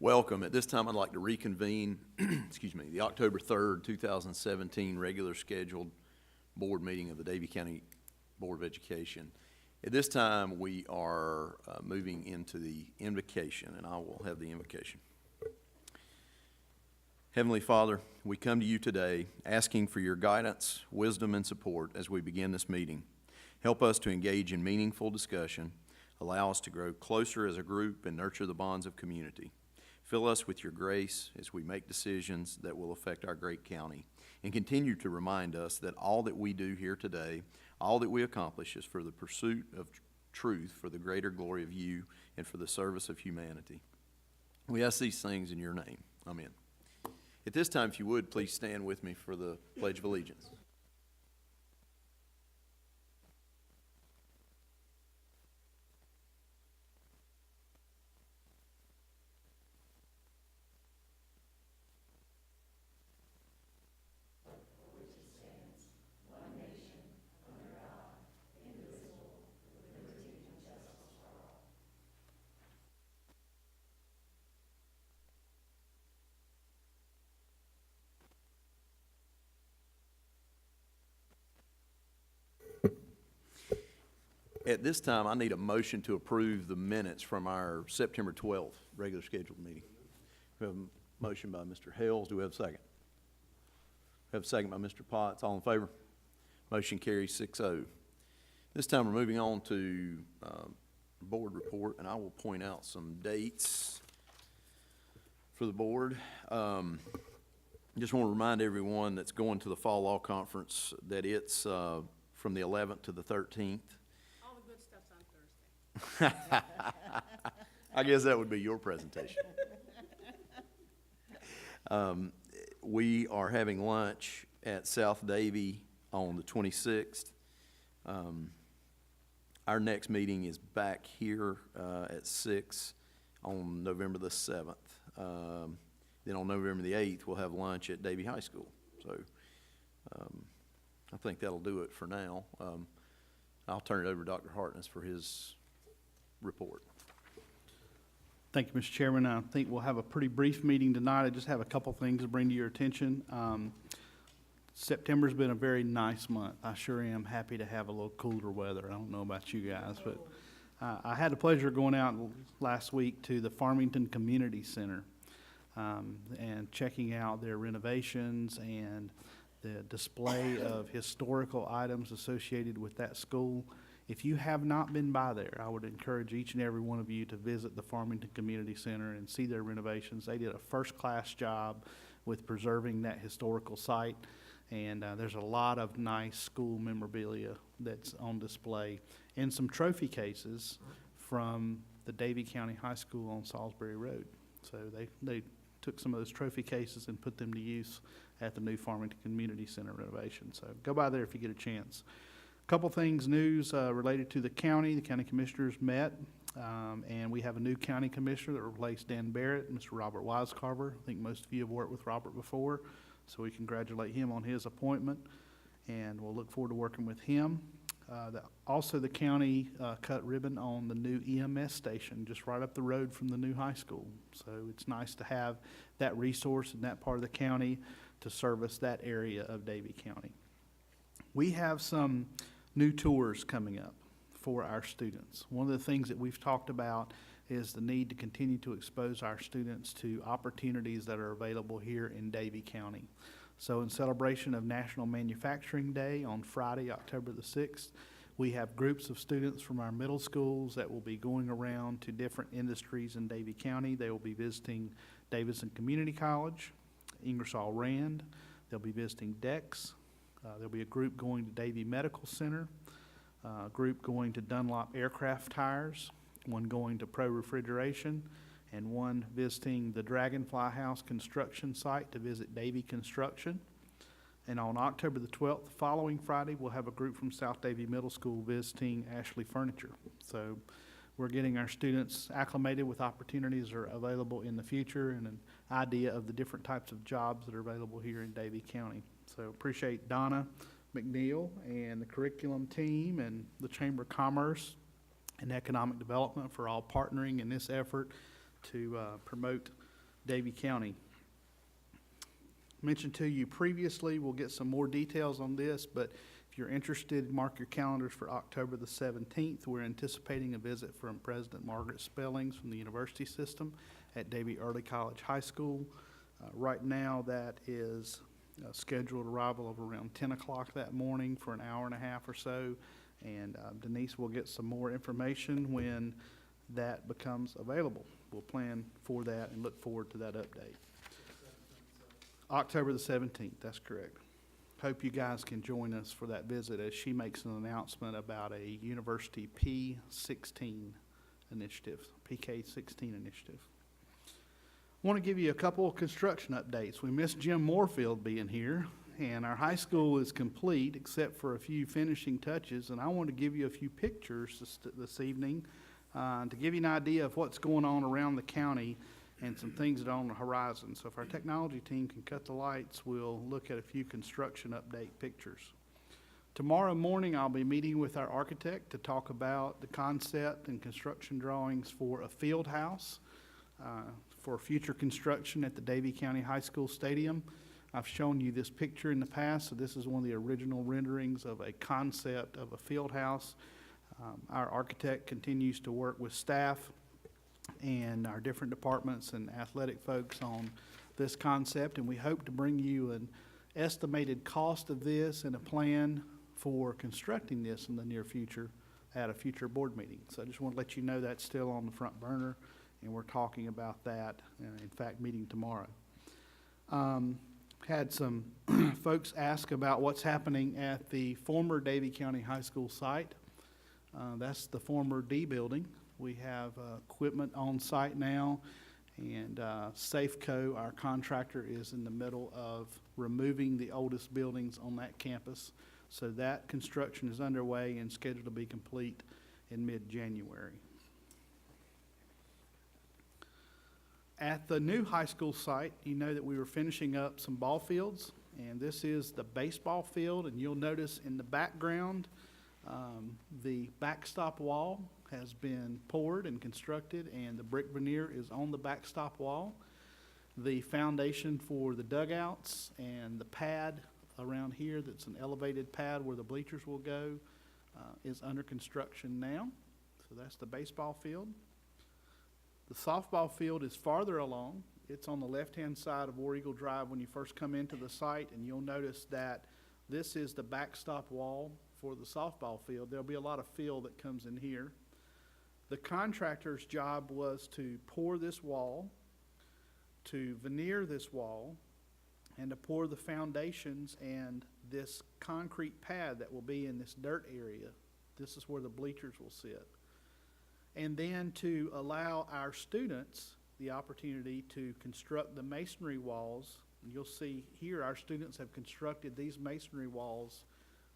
Welcome. At this time, I'd like to reconvene, the October 3rd, 2017 regular scheduled board meeting of the Davie County Board of Education. At this time, we are moving into the invocation, and I will have the invocation. Heavenly Father, we come to you today asking for your guidance, wisdom, and support as we begin this meeting. Help us to engage in meaningful discussion, allow us to grow closer as a group, and nurture the bonds of community. Fill us with your grace as we make decisions that will affect our great county, and continue to remind us that all that we do here today, all that we accomplish is for the pursuit of truth, for the greater glory of you, and for the service of humanity. We ask these things in your name. Amen. At this time, if you would, please stand with me for the Pledge of Allegiance. At this time, I need a motion to approve the minutes from our September 12th regular scheduled meeting. We have a motion by Mr. Hales. Do we have a second? We have a second by Mr. Potts. All in favor? Motion carries 6-0. This time we're moving on to board report, and I will point out some dates for the board. Just want to remind everyone that's going to the Fall Law Conference that it's from the 11th to the 13th. I guess that would be your presentation. We are having lunch at South Davie on the 26th. Our next meeting is back here at 6 on November the 7th. Then on November the 8th, we'll have lunch at Davie High School. So I think that'll do it for now. I'll turn it over to Dr. Hartness for his report. Thank you, Mr. Chairman. I think we'll have a pretty brief meeting tonight. I just have a couple things to bring to your attention. September's been a very nice month. I sure am happy to have a little cooler weather. I don't know about you guys, but I had the pleasure of going out last week to the Farmington Community Center and checking out their renovations and the display of historical items associated with that school. If you have not been by there, I would encourage each and every one of you to visit the Farmington Community Center and see their renovations. They did a first-class job with preserving that historical site, and there's a lot of nice school memorabilia that's on display, and some trophy cases from the Davie County High School on Salisbury Road. So they took some of those trophy cases and put them to use at the new Farmington Community Center renovation. So go by there if you get a chance. Couple things, news related to the county. The county commissioners met, and we have a new county commissioner that replaced Dan Barrett, Mr. Robert Wisecarver. I think most of you have worked with Robert before, so we congratulate him on his appointment, and we'll look forward to working with him. Also, the county cut ribbon on the new EMS station just right up the road from the new high school. So it's nice to have that resource in that part of the county to service that area of Davie County. We have some new tours coming up for our students. One of the things that we've talked about is the need to continue to expose our students to opportunities that are available here in Davie County. So in celebration of National Manufacturing Day on Friday, October the 6th, we have groups of students from our middle schools that will be going around to different industries in Davie County. They will be visiting Davidson Community College, Ingersoll Rand. They'll be visiting DEX. There'll be a group going to Davie Medical Center, a group going to Dunlop Aircraft Tires, one going to Pro Refrigeration, and one visiting the Dragonfly House construction site to visit Davie Construction. And on October the 12th, the following Friday, we'll have a group from South Davie Middle School visiting Ashley Furniture. So we're getting our students acclimated with opportunities that are available in the future and an idea of the different types of jobs that are available here in Davie County. So appreciate Donna McNeil and the curriculum team and the Chamber of Commerce and Economic Development for all partnering in this effort to promote Davie County. Mentioned to you previously, we'll get some more details on this, but if you're interested, mark your calendars for October the 17th. We're anticipating a visit from President Margaret Spellings from the university system at Davie Early College High School. Right now, that is a scheduled arrival of around 10 o'clock that morning for an hour and a half or so. And Denise will get some more information when that becomes available. We'll plan for that and look forward to that update. October the 17th, that's correct. Hope you guys can join us for that visit as she makes an announcement about a University P16 initiative, PK16 initiative. I want to give you a couple of construction updates. We missed Jim Moorfield being here, and our high school is complete except for a few finishing touches, and I want to give you a few pictures this evening to give you an idea of what's going on around the county and some things that are on the horizon. So if our technology team can cut the lights, we'll look at a few construction update pictures. Tomorrow morning, I'll be meeting with our architect to talk about the concept and construction drawings for a field house for future construction at the Davie County High School Stadium. I've shown you this picture in the past, so this is one of the original renderings of a concept of a field house. Our architect continues to work with staff and our different departments and athletic folks on this concept, and we hope to bring you an estimated cost of this and a plan for constructing this in the near future at a future board meeting. So I just want to let you know that's still on the front burner, and we're talking about that, in fact, meeting tomorrow. Had some folks ask about what's happening at the former Davie County High School site. That's the former D building. We have equipment on site now, and Safeco, our contractor, is in the middle of removing the oldest buildings on that campus. So that construction is underway and scheduled to be complete in mid-January. At the new high school site, you know that we were finishing up some ball fields, and this is the baseball field, and you'll notice in the background the backstop wall has been poured and constructed, and the brick veneer is on the backstop wall. The foundation for the dugouts and the pad around here, that's an elevated pad where the bleachers will go, is under construction now. So that's the baseball field. The softball field is farther along. It's on the left-hand side of War Eagle Drive when you first come into the site, and you'll notice that this is the backstop wall for the softball field. There'll be a lot of fill that comes in here. The contractor's job was to pour this wall, to veneer this wall, and to pour the foundations and this concrete pad that will be in this dirt area. This is where the bleachers will sit. And then to allow our students the opportunity to construct the masonry walls. And you'll see here our students have constructed these masonry walls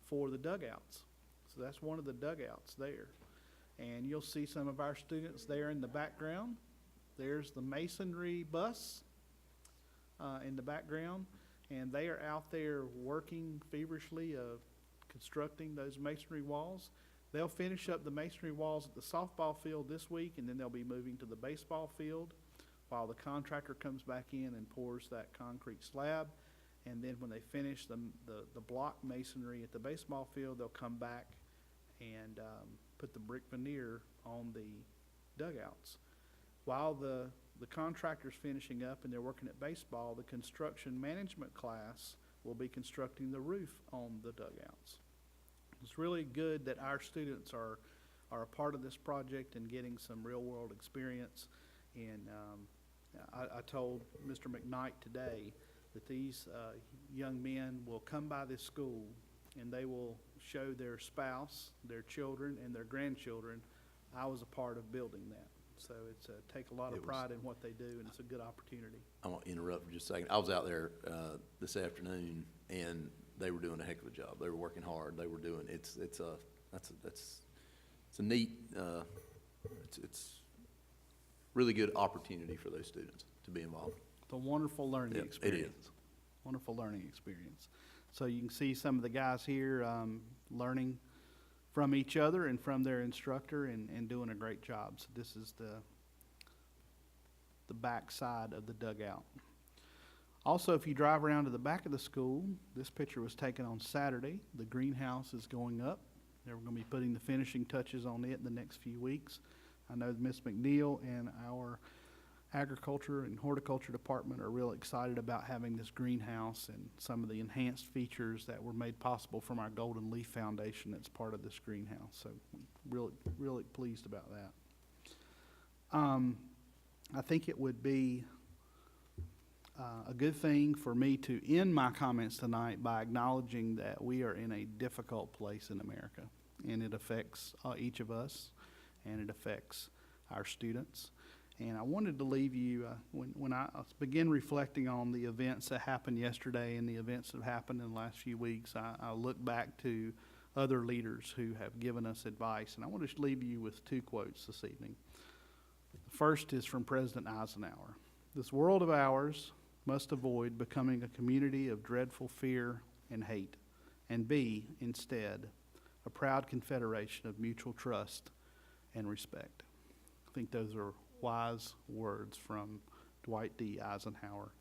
for the dugouts. So that's one of the dugouts there. And you'll see some of our students there in the background. There's the masonry bus in the background, and they are out there working feverishly constructing those masonry walls. They'll finish up the masonry walls at the softball field this week, and then they'll be moving to the baseball field while the contractor comes back in and pours that concrete slab. And then when they finish the block masonry at the baseball field, they'll come back and put the brick veneer on the dugouts. While the contractor's finishing up and they're working at baseball, the construction management class will be constructing the roof on the dugouts. It's really good that our students are a part of this project and getting some real-world experience. And I told Mr. McKnight today that these young men will come by this school and they will show their spouse, their children, and their grandchildren, I was a part of building that. So it's take a lot of pride in what they do, and it's a good opportunity. I want to interrupt for just a second. I was out there this afternoon, and they were doing a heck of a job. They were working hard. They were doing it's a neat it's really good opportunity for those students to be involved. It's a wonderful learning experience. It is. Wonderful learning experience. So you can see some of the guys here learning from each other and from their instructor and doing a great job. So this is the back side of the dugout. Also, if you drive around to the back of the school, this picture was taken on Saturday. The greenhouse is going up. They're going to be putting the finishing touches on it in the next few weeks. I know Ms. McNeil and our Agriculture and Horticulture Department are real excited about having this greenhouse and some of the enhanced features that were made possible from our Golden Leaf Foundation that's part of this greenhouse. So really pleased about that. I think it would be a good thing for me to end my comments tonight by acknowledging that we are in a difficult place in America, and it affects each of us, and it affects our students. And I wanted to leave you, when I begin reflecting on the events that happened yesterday and the events that have happened in the last few weeks, I look back to other leaders who have given us advice, and I want to leave you with two quotes this evening. The first is from President Eisenhower. "This world of ours must avoid becoming a community of dreadful fear and hate, and be, instead, a proud confederation of mutual trust and respect." I think those are wise words from Dwight D. Eisenhower,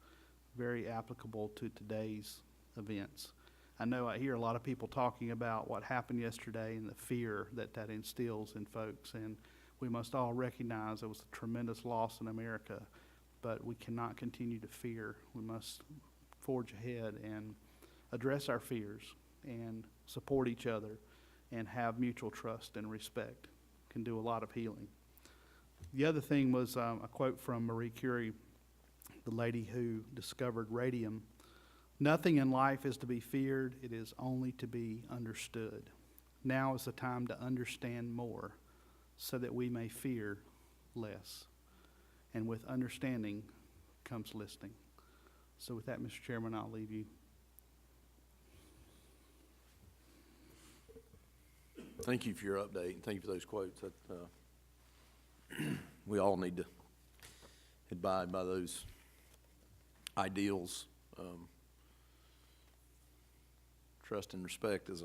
very applicable to today's events. I know I hear a lot of people talking about what happened yesterday and the fear that that instills in folks, and we must all recognize it was a tremendous loss in America, but we cannot continue to fear. We must forge ahead and address our fears and support each other and have mutual trust and respect. Can do a lot of healing. The other thing was a quote from Marie Curie, the lady who discovered radium. "Nothing in life is to be feared, it is only to be understood. Now is the time to understand more, so that we may fear less. And with understanding comes listening." So with that, Mr. Chairman, I'll leave you. Thank you for your update, and thank you for those quotes. That, we all need to abide by those ideals. Trust and respect is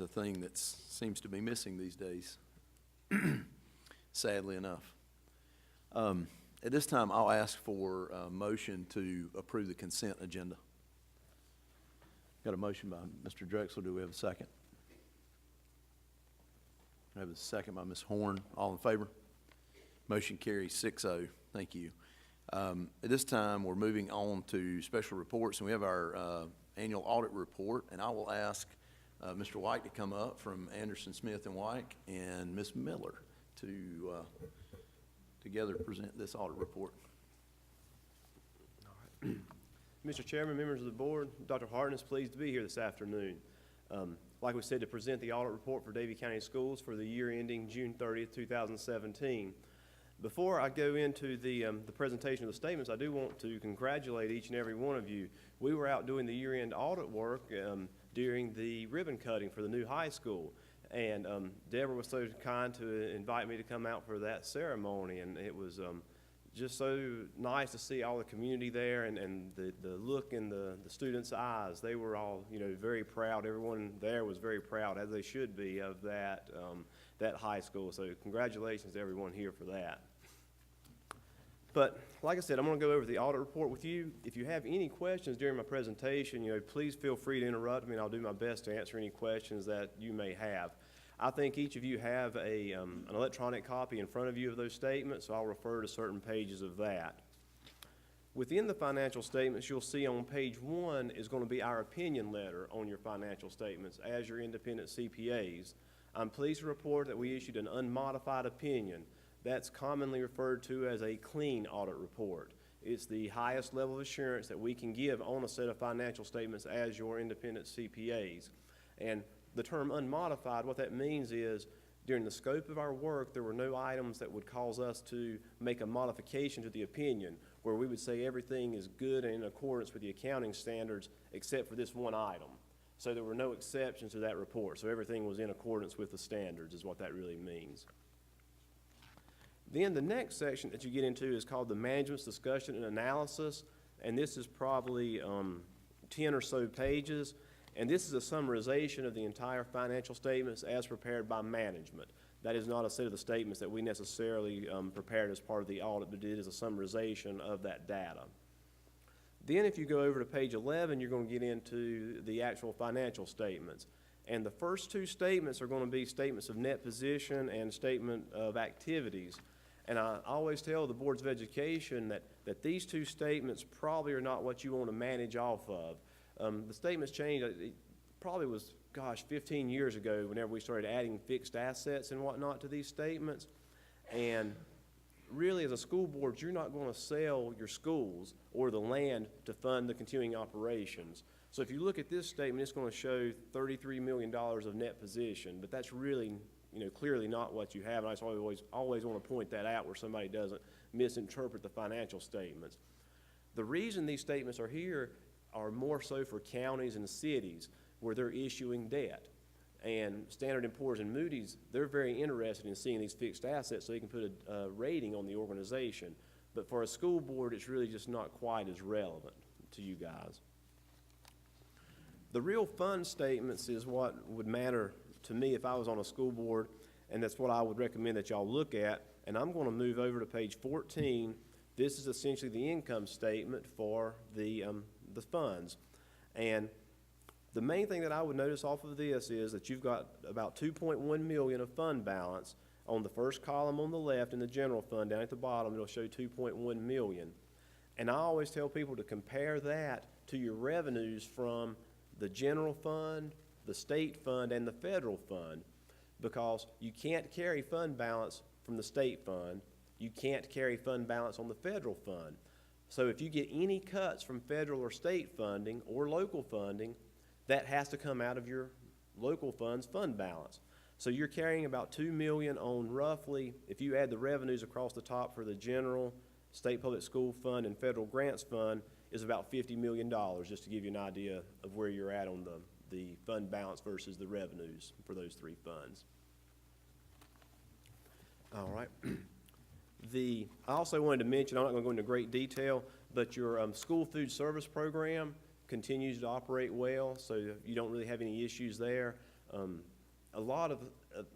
a thing that seems to be missing these days, sadly enough. At this time, I'll ask for a motion to approve the consent agenda. Got a motion by Mr. Drexler. Do we have a second? I have a second by Ms. Horn. All in favor? Motion carries 6-0. Thank you. At this time, we're moving on to special reports, and we have our annual audit report, and I will ask Mr. White to come up from Anderson, Smith & White, and Ms. Miller to together present this audit report. All right. Mr. Chairman, members of the board, Dr. Harden is pleased to be here this afternoon. Like we said, to present the audit report for Davie County Schools for the year ending June 30th, 2017. Before I go into the presentation of the statements, I do want to congratulate each and every one of you. We were out doing the year-end audit work during the ribbon cutting for the new high school. And Deborah was so kind to invite me to come out for that ceremony, and it was just so nice to see all the community there and the look in the students' eyes. They were all, very proud. Everyone there was very proud, as they should be, of that high school. So congratulations to everyone here for that. But like I said, I'm going to go over the audit report with you. If you have any questions during my presentation, please feel free to interrupt me, and I'll do my best to answer any questions that you may have. I think each of you have an electronic copy in front of you of those statements, so I'll refer to certain pages of that. Within the financial statements, you'll see on page 1 is going to be our opinion letter on your financial statements as your independent CPAs. I'm pleased to report that we issued an unmodified opinion. That's commonly referred to as a clean audit report. It's the highest level of assurance that we can give on a set of financial statements as your independent CPAs. And the term unmodified, what that means is during the scope of our work, there were no items that would cause us to make a modification to the opinion where we would say everything is good and in accordance with the accounting standards except for this one item. So there were no exceptions to that report. So everything was in accordance with the standards is what that really means. Then the next section that you get into is called the management's discussion and analysis, and this is probably 10 or so pages, and this is a summarization of the entire financial statements as prepared by management. That is not a set of the statements that we necessarily prepared as part of the audit, but it is a summarization of that data. Then if you go over to page 11, you're going to get into the actual financial statements. And the first two statements are going to be statements of net position and statement of activities. And I always tell the boards of education that these two statements probably are not what you want to manage off of. The statements changed. It probably was, 15 years ago whenever we started adding fixed assets and whatnot to these statements. And really, as a school board, you're not going to sell your schools or the land to fund the continuing operations. So if you look at this statement, it's going to show $33 million of net position, but that's really, clearly not what you have. And I just always want to point that out where somebody doesn't misinterpret the financial statements. The reason these statements are here are more so for counties and cities where they're issuing debt. And Standard & Poor's and Moody's, they're very interested in seeing these fixed assets so they can put a rating on the organization. But for a school board, it's really just not quite as relevant to you guys. The real fund statements is what would matter to me if I was on a school board, and that's what I would recommend that y'all look at. And I'm going to move over to page 14. This is essentially the income statement for the funds. And the main thing that I would notice off of this is that you've got about $2.1 million of fund balance on the first column on the left in the general fund. Down at the bottom, it'll show $2.1 million. And I always tell people to compare that to your revenues from the general fund, the state fund, and the federal fund, because you can't carry fund balance from the state fund. You can't carry fund balance on the federal fund. So if you get any cuts from federal or state funding or local funding, that has to come out of your local fund's fund balance. So you're carrying about $2 million on roughly, if you add the revenues across the top for the general, state public school fund, and federal grants fund, is about $50 million, just to give you an idea of where you're at on the fund balance versus the revenues for those three funds. All right. I also wanted to mention, I'm not going to go into great detail, but your school food service program continues to operate well, so you don't really have any issues there. I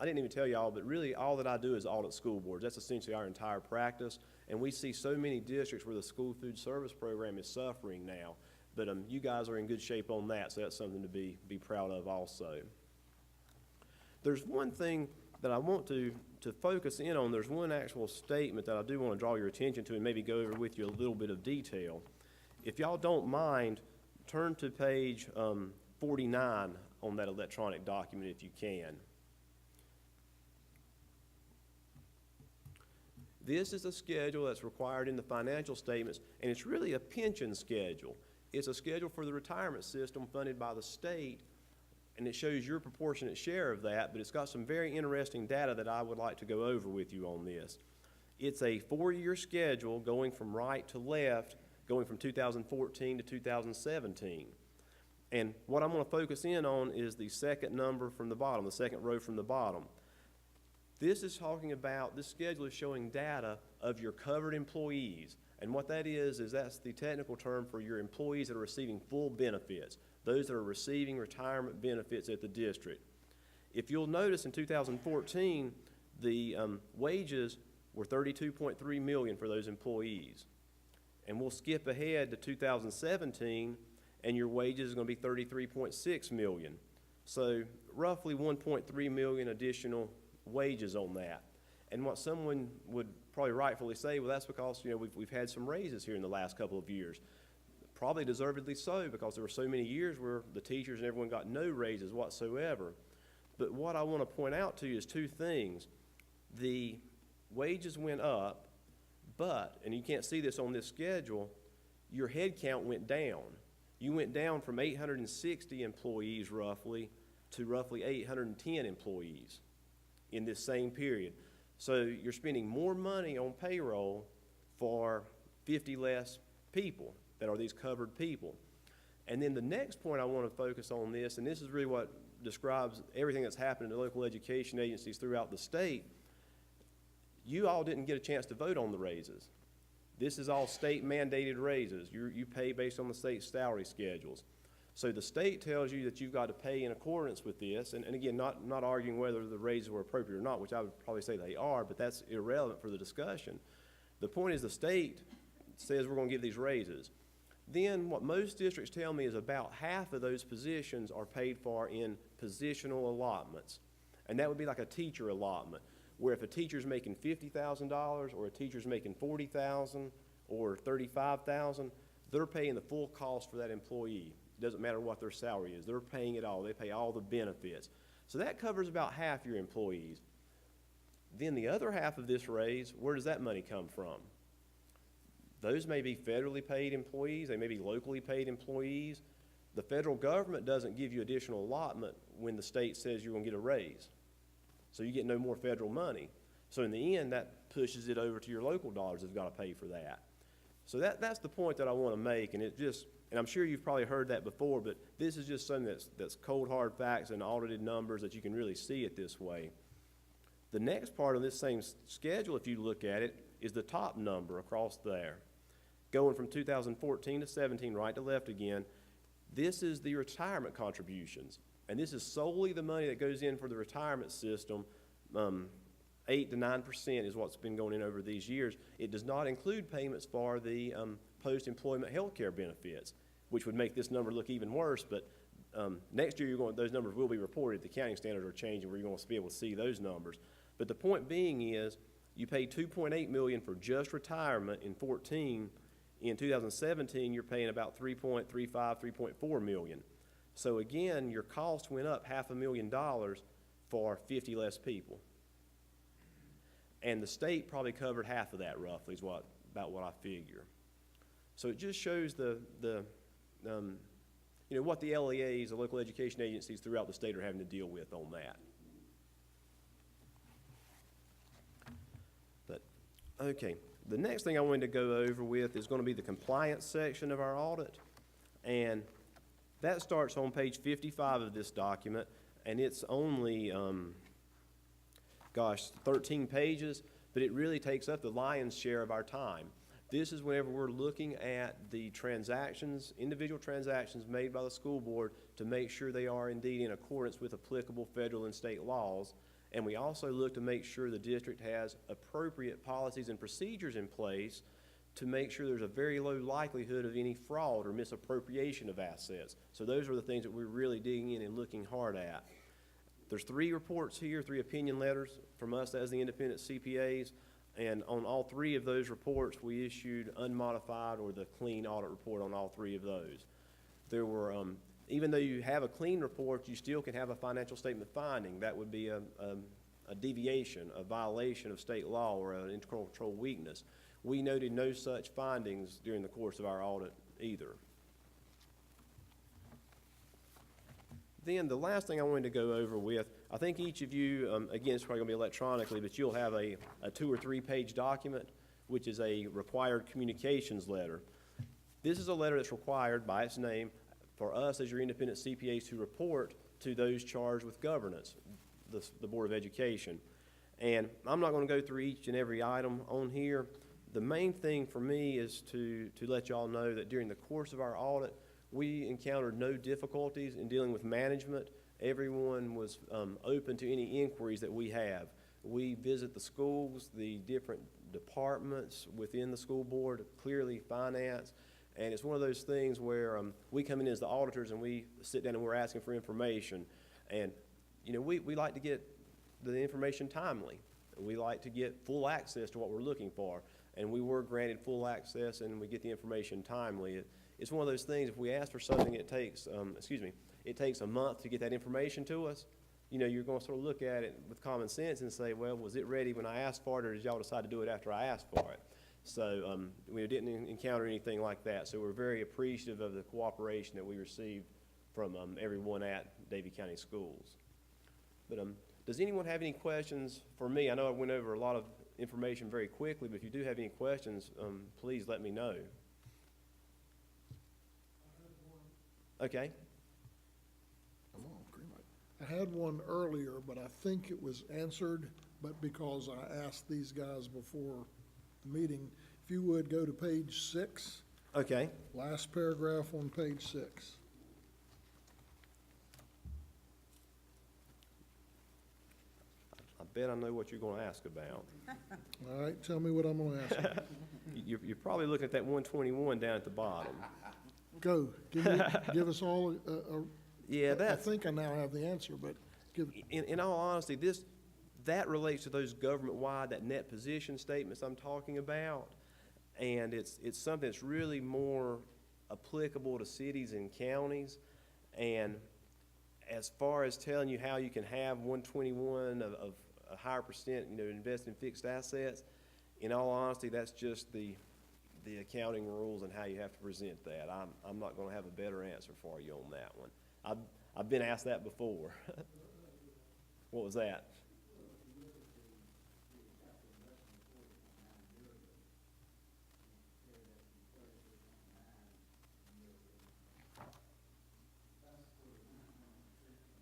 didn't even tell y'all, but really all that I do is audit school boards. That's essentially our entire practice, and we see so many districts where the school food service program is suffering now. But you guys are in good shape on that, so that's something to be proud of also. There's one thing that I want to focus in on. There's one actual statement that I do want to draw your attention to and maybe go over with you a little bit of detail. If y'all don't mind, turn to page 49 on that electronic document if you can. This is a schedule that's required in the financial statements, and it's really a pension schedule. It's a schedule for the retirement system funded by the state, and it shows your proportionate share of that, but it's got some very interesting data that I would like to go over with you on this. It's a 4-year schedule going from right to left, going from 2014 to 2017. And what I'm going to focus in on is the second number from the bottom, the second row from the bottom. This is talking about, this schedule is showing data of your covered employees. And what that is that's the technical term for your employees that are receiving full benefits, those that are receiving retirement benefits at the district. If you'll notice in 2014, the wages were $32.3 million for those employees. And we'll skip ahead to 2017, and your wages is going to be $33.6 million. So roughly $1.3 million additional wages on that. And what someone would probably rightfully say, well, that's because we've had some raises here in the last couple of years. Probably deservedly so, because there were so many years where the teachers and everyone got no raises whatsoever. But what I want to point out to you is two things. The wages went up, but, and you can't see this on this schedule, your head count went down. You went down from 860 employees roughly to roughly 810 employees in this same period. So you're spending more money on payroll for 50 less people that are these covered people. And then the next point I want to focus on this, and this is really what describes everything that's happened in the local education agencies throughout the state. You all didn't get a chance to vote on the raises. This is all state mandated raises. You pay based on the state salary schedules. So the state tells you that you've got to pay in accordance with this, and again, not arguing whether the raises were appropriate or not, which I would probably say they are, but that's irrelevant for the discussion. The point is the state says we're gonna give these raises. Then what most districts tell me is about half of those positions are paid for in positional allotments. And that would be like a teacher allotment, where if a teacher's making $50,000 or a teacher's making $40,000 or $35,000, they're paying the full cost for that employee. It doesn't matter what their salary is. They're paying it all. They pay all the benefits. So that covers about half your employees. Then the other half of this raise, where does that money come from? Those may be federally paid employees. They may be locally paid employees. The federal government doesn't give you additional allotment when the state says you're going to get a raise. So you get no more federal money. So in the end, that pushes it over to your local dollars that's got to pay for that. So that's the point that I want to make, and and I'm sure you've probably heard that before, but this is just something that's cold hard facts and audited numbers that you can really see it this way. The next part of this same schedule, if you look at it, is the top number across there. Going from 2014 to 17, right to left again, this is the retirement contributions. And this is solely the money that goes in for the retirement system. 8 to 9% is what's been going in over these years. It does not include payments for the post-employment health care benefits, which would make this number look even worse. But next year, those numbers will be reported. The accounting standards are changing where you're going to be able to see those numbers. But the point being is you paid $2.8 million for just retirement in 14. In 2017, you're paying about $3.35, $3.4 million. So again, your cost went up $500,000 for 50 less people. And the state probably covered half of that roughly is about what I figure. So it just shows what the LEAs, the local education agencies throughout the state are having to deal with on that. But, okay, the next thing I wanted to go over with is going to be the compliance section of our audit. And that starts on page 55 of this document, and it's only, 13 pages, but it really takes up the lion's share of our time. This is whenever we're looking at the transactions, individual transactions made by the school board to make sure they are indeed in accordance with applicable federal and state laws. And we also look to make sure the district has appropriate policies and procedures in place to make sure there's a very low likelihood of any fraud or misappropriation of assets. So those are the things that we're really digging in and looking hard at. There's 3 reports here, 3 opinion letters from us as the independent CPAs, and on all 3 of those reports, we issued unmodified or the clean audit report on all 3 of those. There were, even though you have a clean report, you still can have a financial statement finding. That would be a deviation, a violation of state law, or an internal control weakness. We noted no such findings during the course of our audit either. Then the last thing I wanted to go over with, I think each of you, again, it's probably going to be electronically, but you'll have a 2 or 3 page document, which is a required communications letter. This is a letter that's required by its name for us as your independent CPAs to report to those charged with governance, the Board of Education. And I'm not going to go through each and every item on here. The main thing for me is to let y'all know that during the course of our audit, we encountered no difficulties in dealing with management. Everyone was open to any inquiries that we have. We visit the schools, the different departments within the school board, clearly finance, and it's one of those things where we come in as the auditors and we sit down and we're asking for information. And, we like to get the information timely. We like to get full access to what we're looking for. And we were granted full access and we get the information timely. It's one of those things, if we ask for something, it takes a month to get that information to us. You're going to sort of look at it with common sense and say, well, was it ready when I asked for it, or did y'all decide to do it after I asked for it? So we didn't encounter anything like that. So we're very appreciative of the cooperation that we received from everyone at Davie County Schools. But does anyone have any questions for me? I know I went over a lot of information very quickly, but if you do have any questions, please let me know. Okay. I had one earlier, but I think it was answered, but because I asked these guys before the meeting, if you would go to page 6. Okay. Last paragraph on page 6. bet I know what you're gonna ask about. All right, tell me what I'm gonna ask you. You're probably looking at that 121 down at the bottom. Go, give us all a. Yeah, I that's, think I now have the answer, but give, in all honesty, that relates to those government-wide, that net position statements I'm talking about. And it's something that's really more applicable to cities and counties. And as far as telling you how you can have 121 of a higher percent, invest in fixed assets, in all honesty, that's just the accounting rules and how you have to present that. I'm not gonna have a better answer for you on that one. I've been asked that before. What was that?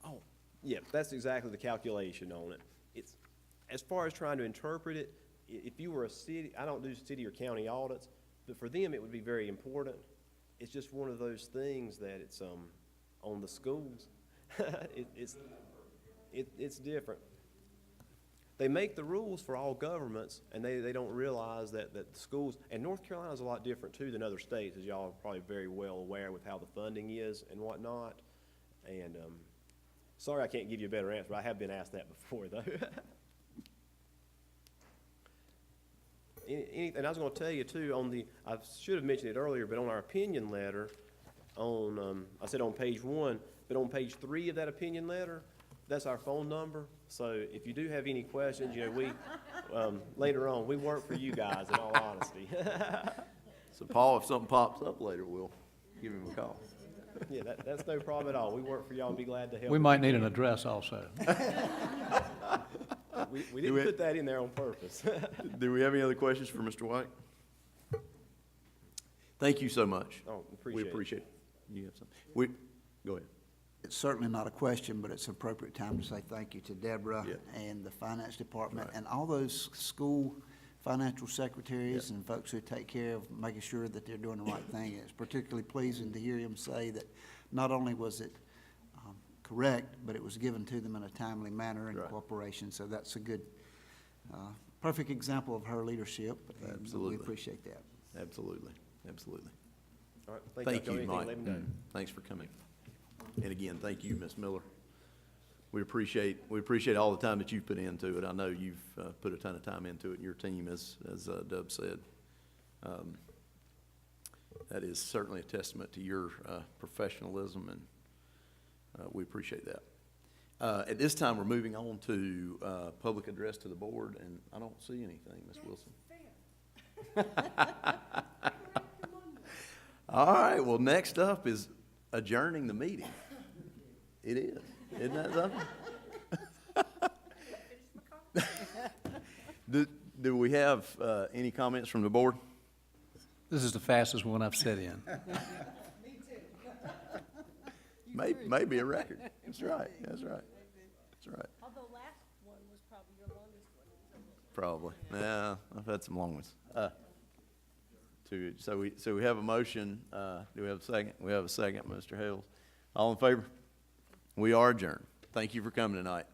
Oh, yeah, that's exactly the calculation on it. It's, as far as trying to interpret it, if you were a city, I don't do city or county audits, but for them it would be very important. It's just one of those things that it's on the schools. It's different. They make the rules for all governments, and they don't realize that the schools, and North Carolina is a lot different too than other states, as y'all are probably very well aware with how the funding is and whatnot. And sorry I can't give you a better answer, but I have been asked that before though. And I was going to tell you too, I should have mentioned it earlier, but on our opinion letter, I said on page 1, but on page 3 of that opinion letter, that's our phone number. So if you do have any questions, we, later on, we work for you guys, in all honesty. So Paul, if something pops up later, we'll give him a call. Yeah, that's no problem at all. We work for y'all and be glad to help. We might need an address also. We didn't put that in there on purpose. Do we have any other questions for Mr. White? Thank you so much. Oh, We appreciate it. You have something? Go ahead. It's certainly not a question, but it's an appropriate time to say thank you to Deborah Yeah. and the finance department Right. and all those school financial secretaries and folks who take care of making sure that they're doing the right thing. It's particularly pleasing to hear him say that not only was it correct, but it was given to them in a timely manner in Right. cooperation. So that's a good, perfect example of her leadership. And Absolutely. we appreciate that. Absolutely. Absolutely. All right, Thank y'all. you, Anything, Mike. let me know. Thanks for coming. And again, thank you, Ms. Miller. We appreciate all the time that you've put into it. I know you've put a ton of time into it, and your team, as Dub said. That is certainly a testament to your professionalism, and we appreciate that. At this time, we're moving on to public address to the board, and I don't see anything, Ms. Wilson. All right, well, next up is adjourning the meeting. It is. Isn't that something? Do we have any comments from the board? This is the fastest one I've sat in. Maybe a record. That's right. That's right. That's right. Although last one was probably your longest one. Probably. Yeah, I've had some long ones. So we have a motion. Do we have a second? We have a second, Mr. Hales. All in favor? We are adjourned. Thank you for coming tonight.